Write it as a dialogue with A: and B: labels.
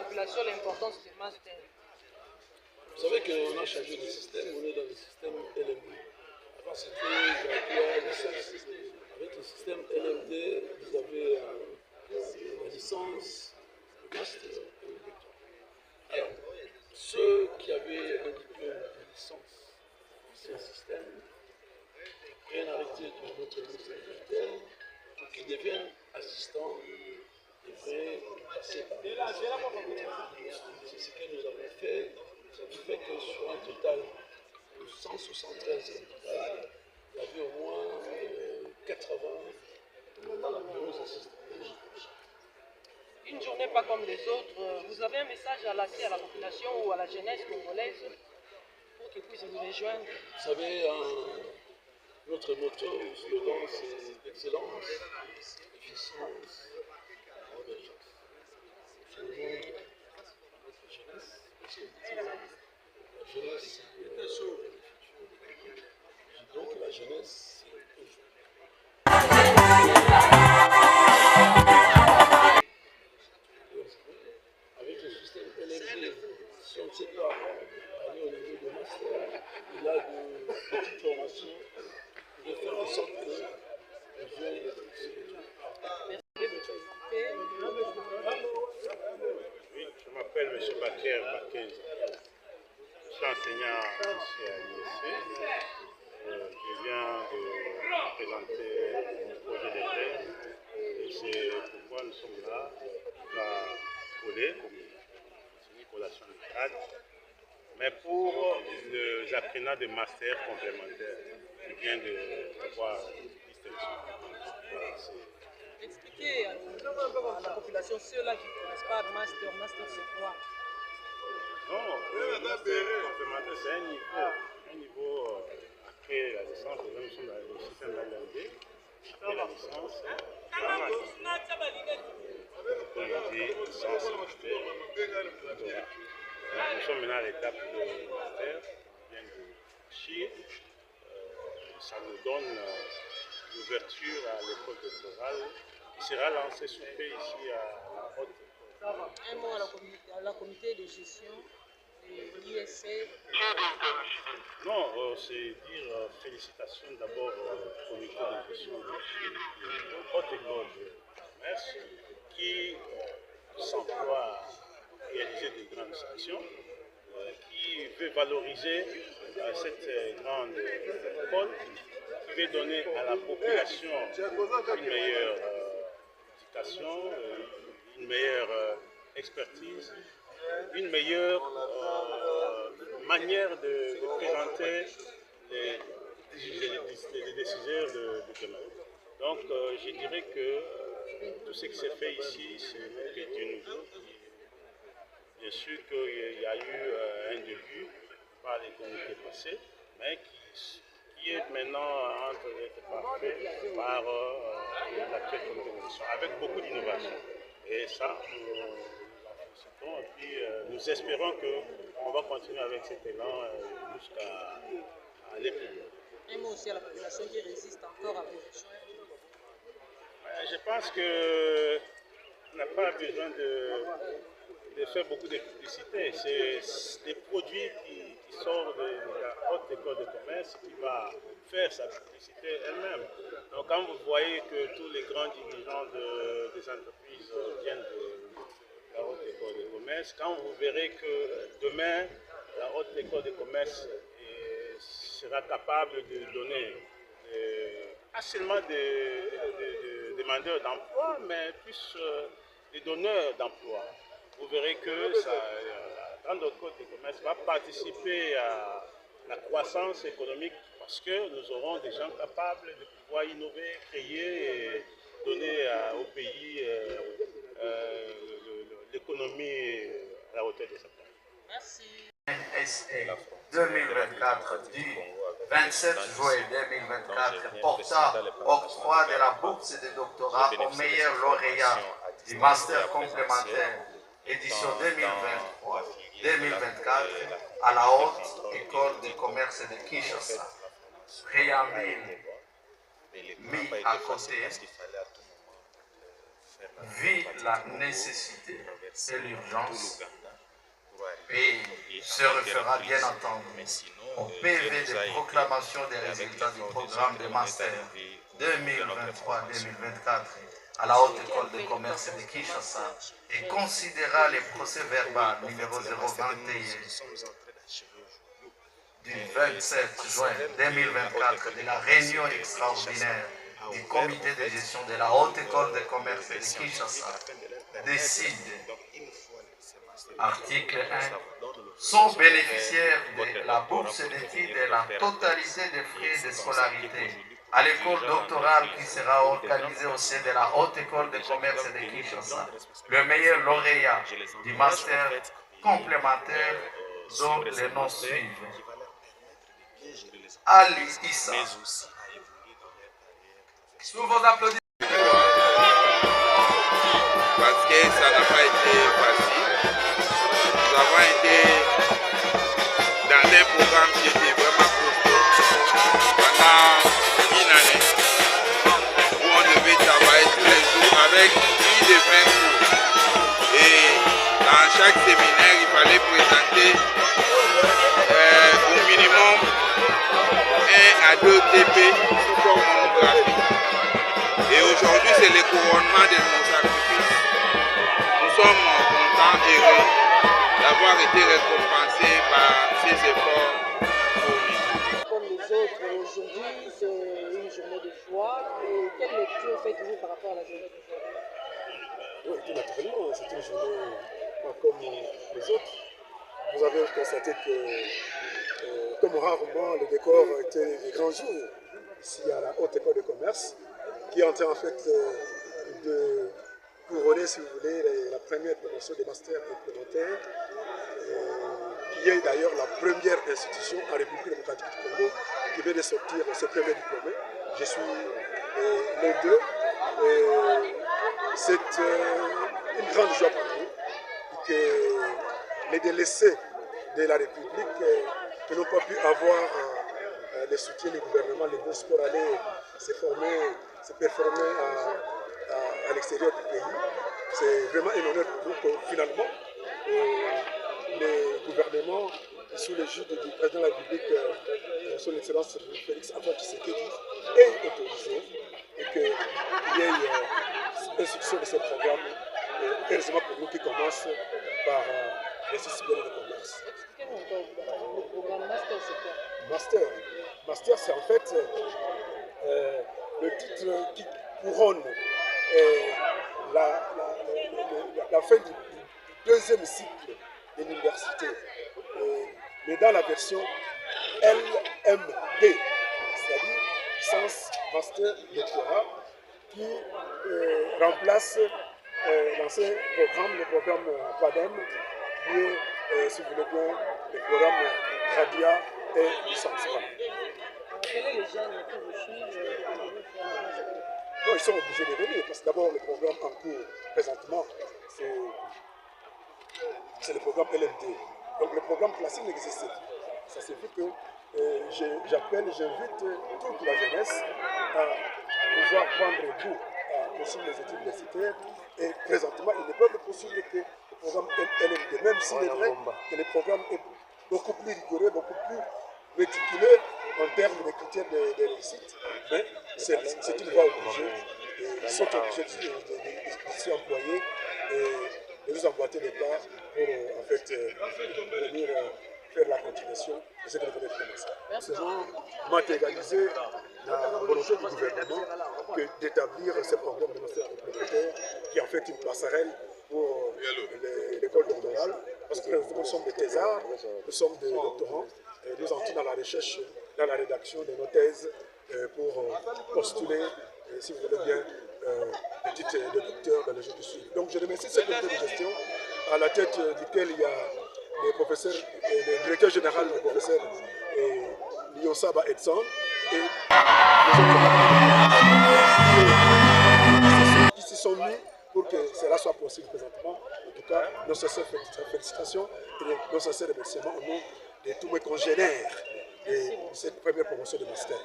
A: population l'importance du master?
B: Vous savez qu'on a changé de système, on est dans le système LMD. Avant c'était la licence. Avec le système LMD, vous avez la licence, le master et le doctorat. Alors, ceux qui avaient un diplôme de licence, c'est un système, après un arrêté de notre ministère militaire, pour qu'ils deviennent assistants, devraient passer par le c'est ce que nous avons fait. Ça fait que sur un total de 173 hectares, il y avait au moins 80 bons assistants.
A: Une journée pas comme les autres, vous avez un message à lancer à la population ou à la jeunesse congolaise pour qu'ils puissent vous rejoindre?
B: Vous savez, notre motto, le slogan, c'est excellence, efficience, convergence. C'est le monde de notre jeunesse. La jeunesse, donc la jeunesse, avec le système LMD, si on ne sait pas aller au niveau de master, il y a de petites formations de faire en sorte que les jeunes
C: Oui, je m'appelle M. Baker Bakenza. Je suis enseignant ici à l'ISC. Je viens de présenter mon projet de thèse et c'est pourquoi nous sommes là. On va coller, c'est une collation de cadre, mais pour les apprenants de master complémentaires qui viennent de voir distinction. Voilà,
A: Expliquez à la population, ceux-là qui ne connaissent pas le master, master c'est quoi?
C: non, le master complémentaire c'est un niveau après la licence, nous sommes dans le système LMD, après la licence, comme on dit, licence master. Nous sommes maintenant à l'étape de master, qui vient de Chine. Ça nous donne l'ouverture à l'école doctorale qui sera lancée sous peu ici à la haute école.
A: Un mot à la comité de gestion de l'ISC.
C: Non, c'est dire félicitations d'abord au comité de gestion de la haute école de commerce qui s'emploie à réaliser de grandes actions, qui veut valoriser cette grande école, qui veut donner à la population une meilleure éducation, une meilleure expertise, une meilleure manière de présenter les décideurs de demain. Donc je dirais que tout ce qui s'est fait ici, c'est du nouveau. Bien sûr qu'il y a eu un début par les comités passés, mais qui est maintenant en train d'être parfait par l'actuel comité de gestion, avec beaucoup d'innovation. Et ça, nous en félicitons et puis nous espérons qu'on va continuer avec cet élan jusqu'à aller plus loin.
A: Un mot aussi à la population qui résiste encore à vos rejoindre.
C: Je pense qu'on n'a pas besoin de faire beaucoup de publicité. C'est des produits qui sortent de la haute école de commerce qui va faire sa publicité elle-même. Donc quand vous voyez que tous les grands dirigeants des entreprises viennent de la haute école de commerce, quand vous verrez que demain, la haute école de commerce sera capable de donner pas seulement des demandeurs d'emploi, mais plus des donneurs d'emploi. Vous verrez que la grande école de commerce va participer à la croissance économique parce que nous aurons des gens capables de pouvoir innover, créer et donner au pays l'économie à la hauteur de sa taille.
A: Merci.
D: NSA 2024 du 27 juin 2024 portant octroi de la bourse de doctorat aux meilleurs lauréats du master complémentaire édition 2023-2024 à la Haute École de Commerce de Kinshasa. Préambule mis à côté, vit la nécessité et l'urgence et se refera bien entendu au PV de proclamation des résultats du programme de master 2023-2024 à la Haute École de Commerce de Kinshasa et considérera les procès-verbal numéro 021 du 27 juin 2024 de la réunion extraordinaire du comité de gestion de la Haute École de Commerce de Kinshasa décide, article 1, sont bénéficiaires de la bourse d'études et la totalité des frais de scolarité à l'école doctorale qui sera organisée au sein de la Haute École de Commerce de Kinshasa. Le meilleur lauréat du master complémentaire dont les noms suivent. Ali Issa. Sous vos applaudissements.
E: Parce que ça n'a pas été facile. Nous avons été dans un programme qui était vraiment costaud pendant une année où on devait travailler tous les jours avec plus de 20 cours. Et dans chaque séminaire, il fallait présenter au minimum 1 à 2 TP sous forme monographique. Et aujourd'hui, c'est le couronnement de nos sacrifices. Nous sommes contents et heureux d'avoir été récompensés par ces efforts fournis.
A: Comme les autres, aujourd'hui, c'est une journée de joie. Et quelle lecture faites-vous par rapport à la journée d'aujourd'hui?
B: Oui, tout naturellement, c'est une journée pas comme les autres. Vous avez constaté que, comme rarement, le décor était des grands jours ici à la Haute École de Commerce, qui est en train en fait de couronner, si vous voulez, la première promotion des masters complémentaires, qui est d'ailleurs la première institution en République démocratique du Congo qui vient de sortir ses premiers diplômés. Je suis les deux. C'est une grande joie pour nous que les délaissés de la République qui n'ont pas pu avoir le soutien du gouvernement, les bourses pour aller se former, se performer à l'extérieur du pays. C'est vraiment un honneur pour nous que finalement le gouvernement, sous l'égide du président de la République, son Excellence Félix Antoine Tshisekedi, est autorisé et qu'il y ait l'instruction de ce programme, heureusement pour nous qui commence par l'Institut supérieur de commerce.
A: Expliquez-nous encore le programme Master, c'est quoi?
B: Master, c'est en fait le titre qui couronne la fin du deuxième cycle de l'université, mais dans la version LMD, c'est-à-dire licence, master, doctorat, qui remplace l'ancien programme, le programme PADEM, qui est, si vous voulez bien, le programme Gradia et licence.
A: Quels sont les jeunes qui vous suivent?
B: Non, ils sont obligés de venir, parce que d'abord le programme en cours présentement, c'est le programme LMD. Donc le programme classique n'existe plus. Ça signifie que j'invite toute la jeunesse à pouvoir prendre goût à poursuivre les études universitaires. Et présentement, il n'est pas possible que le programme LMD, même s'il est vrai que le programme est beaucoup plus rigoureux, beaucoup plus méticuleux en termes de critères de réussite, mais c'est une voie obligée. Ils sont obligés de s'y employer et de nous emboîter les pas pour en fait venir faire la continuation de ce que nous venons de commencer. Ces gens matérialiser la volonté du gouvernement d'établir ces programmes de master complémentaire qui est en fait une passerelle pour l'école doctorale, parce que nous sommes des thésards, nous sommes des doctorants, et nous entrons dans la recherche, dans la rédaction de nos thèses pour postuler, si vous voulez bien, le titre de docteur dans les jours qui suivent. Donc je remercie ce comité de gestion à la tête duquel il y a le professeur, le directeur général, le professeur Lyonsaba Edson, et les autres qui s'y sont mis pour que cela soit possible présentement. En tout cas, nos sincères félicitations et nos sincères remerciements au nom de tous mes congénères de cette première promotion de master.